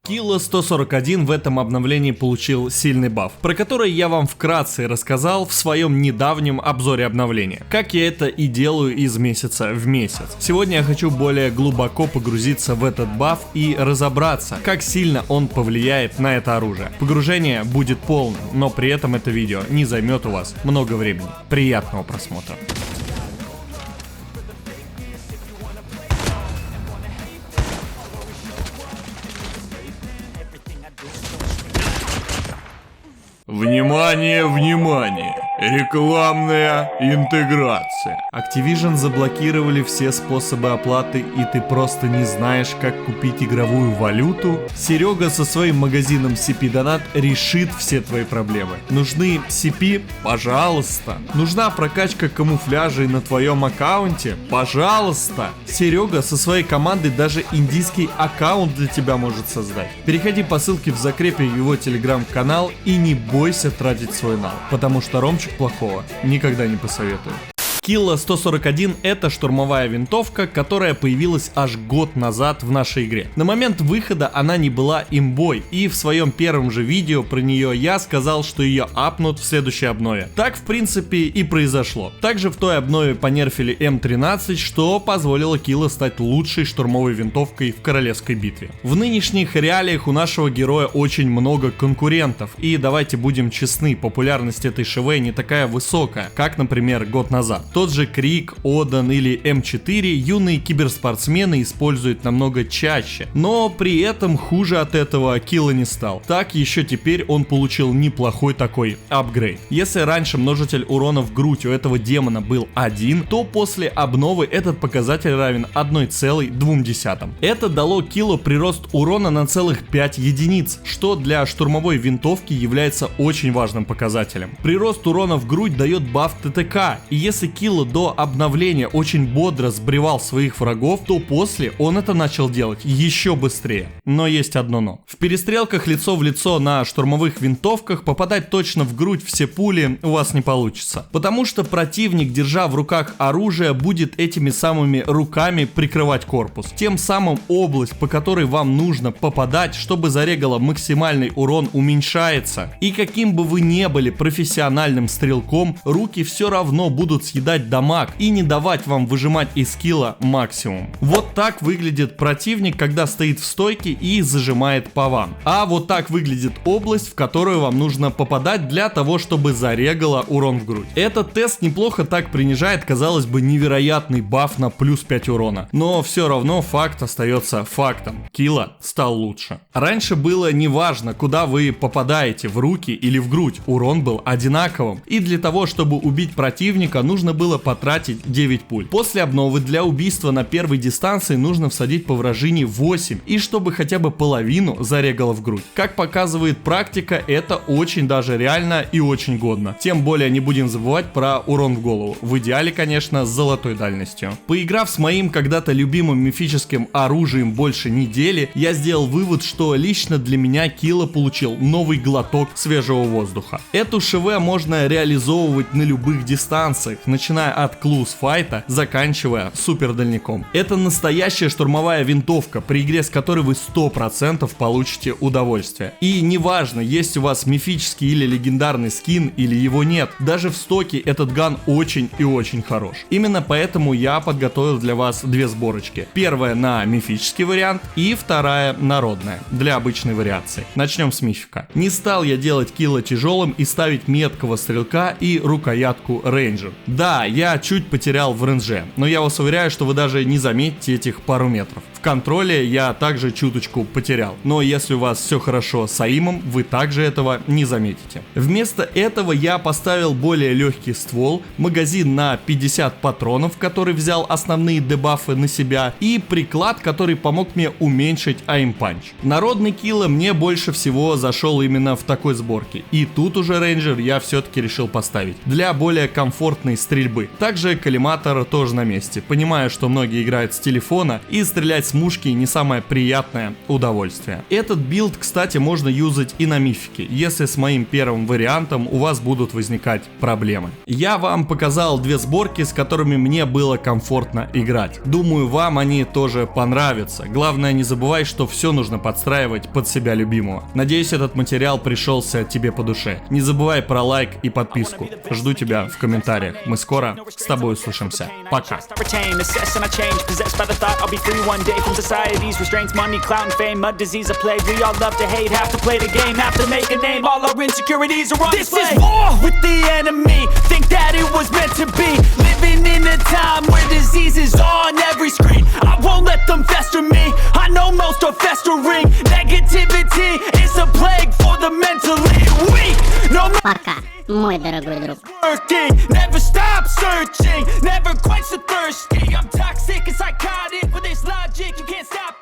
Killa 141 в этом обновлении получил сильный баф, про который я вам вкратце рассказал в своем недавнем обзоре обновления, как я это и делаю из месяца в месяц. Сегодня я хочу более глубоко погрузиться в этот баф и разобраться, как сильно он повлияет на это оружие. Погружение будет полным, но при этом это видео не займет у вас много времени. Приятного просмотра. Внимание, внимание! Рекламная интеграция. Activision заблокировали все способы оплаты, и ты просто не знаешь, как купить игровую валюту? Серега со своим магазином CP Donat решит все твои проблемы. Нужны CP? Пожалуйста. Нужна прокачка камуфляжей на твоем аккаунте? Пожалуйста. Серега со своей командой даже индийский аккаунт для тебя может создать. Переходи по ссылке в закрепе в его телеграм-канал и не бойся тратить свой нал, потому что Ромчик плохого никогда не посоветую. Killa 141 — это штурмовая винтовка, которая появилась аж год назад в нашей игре. На момент выхода она не была имбой, и в своем первом же видео про нее я сказал, что ее апнут в следующей обнове. Так в принципе и произошло. Также в той обнове понерфили М13, что позволило Killa стать лучшей штурмовой винтовкой в королевской битве. В нынешних реалиях у нашего героя очень много конкурентов, и давайте будем честны, популярность этой ШВ не такая высокая, как, например, год назад. Тот же Крик, Одан или М4 юные киберспортсмены используют намного чаще, но при этом хуже от этого Killa не стал. Так еще теперь он получил неплохой такой апгрейд. Если раньше множитель урона в грудь у этого демона был 1, то после обновы этот показатель равен 1,2. Это дало Killa прирост урона на целых 5 единиц, что для штурмовой винтовки является очень важным показателем. Прирост урона в грудь дает баф ТТК, и если Killa до обновления очень бодро сбривал своих врагов, то после он это начал делать еще быстрее. Но есть одно но. В перестрелках лицо в лицо на штурмовых винтовках попадать точно в грудь все пули у вас не получится. Потому что противник, держа в руках оружие, будет этими самыми руками прикрывать корпус. Тем самым область, по которой вам нужно попадать, чтобы зарегало максимальный урон, уменьшается. И каким бы вы не были профессиональным стрелком, руки все равно будут съедать дамаг и не давать вам выжимать из скилла максимум. Вот так выглядит противник, когда стоит в стойке и зажимает по вам. А вот так выглядит область, в которую вам нужно попадать для того, чтобы зарегало урон в грудь. Этот тест неплохо так принижает, казалось бы, невероятный баф на плюс 5 урона. Но все равно факт остается фактом. Killa стал лучше. Раньше было неважно, куда вы попадаете, в руки или в грудь, урон был одинаковым. И для того, чтобы убить противника, нужно было потратить 9 пуль. После обновы для убийства на первой дистанции нужно всадить по вражине 8, и чтобы хотя бы половину зарегало в грудь. Как показывает практика, это очень даже реально и очень годно. Тем более не будем забывать про урон в голову. В идеале, конечно, с золотой дальностью. Поиграв с моим когда-то любимым мифическим оружием больше недели, я сделал вывод, что лично для меня Killa получил новый глоток свежего воздуха. Эту ШВ можно реализовывать на любых дистанциях, начиная от клоус-файта, заканчивая супер дальником. Это настоящая штурмовая винтовка, при игре с которой вы 100% получите удовольствие. И неважно, есть у вас мифический или легендарный скин, или его нет, даже в стоке этот ган очень и очень хорош. Именно поэтому я подготовил для вас две сборочки. Первая на мифический вариант и вторая народная, для обычной вариации. Начнем с мифика. Не стал я делать Killa тяжелым и ставить меткого стрелка и рукоятку рейнджер. Да, я чуть потерял в рейнже, но я вас уверяю, что вы даже не заметите этих пару метров. В контроле я также чуточку потерял, но если у вас все хорошо с аимом, вы также этого не заметите. Вместо этого я поставил более легкий ствол, магазин на 50 патронов, который взял основные дебафы на себя, и приклад, который помог мне уменьшить аим-панч. Народный Killa мне больше всего зашел именно в такой сборке, и тут уже рейнджер я все-таки решил поставить для более комфортной стрельбы. Также коллиматор тоже на месте. Понимаю, что многие играют с телефона, и стрелять смушки не самое приятное удовольствие. Этот билд, кстати, можно юзать и на мифике, если с моим первым вариантом у вас будут возникать проблемы. Я вам показал две сборки, с которыми мне было комфортно играть. Думаю, вам они тоже понравятся. Главное, не забывай, что все нужно подстраивать под себя любимого. Надеюсь, этот материал пришелся тебе по душе. Не забывай про лайк и подписку. Жду тебя в комментариях. Мы скоро с тобой услышимся. Пока. This is war with the enemy. Think that it was meant to be. Living in a time where disease is on every screen. I won't let them fester me. I know most are festering. Negativity is a plague for the mentally weak. No Пока, мой дорогой друг. working, never stop searching, never quench the thirsty. I'm toxic and psychotic with this logic. You can't stop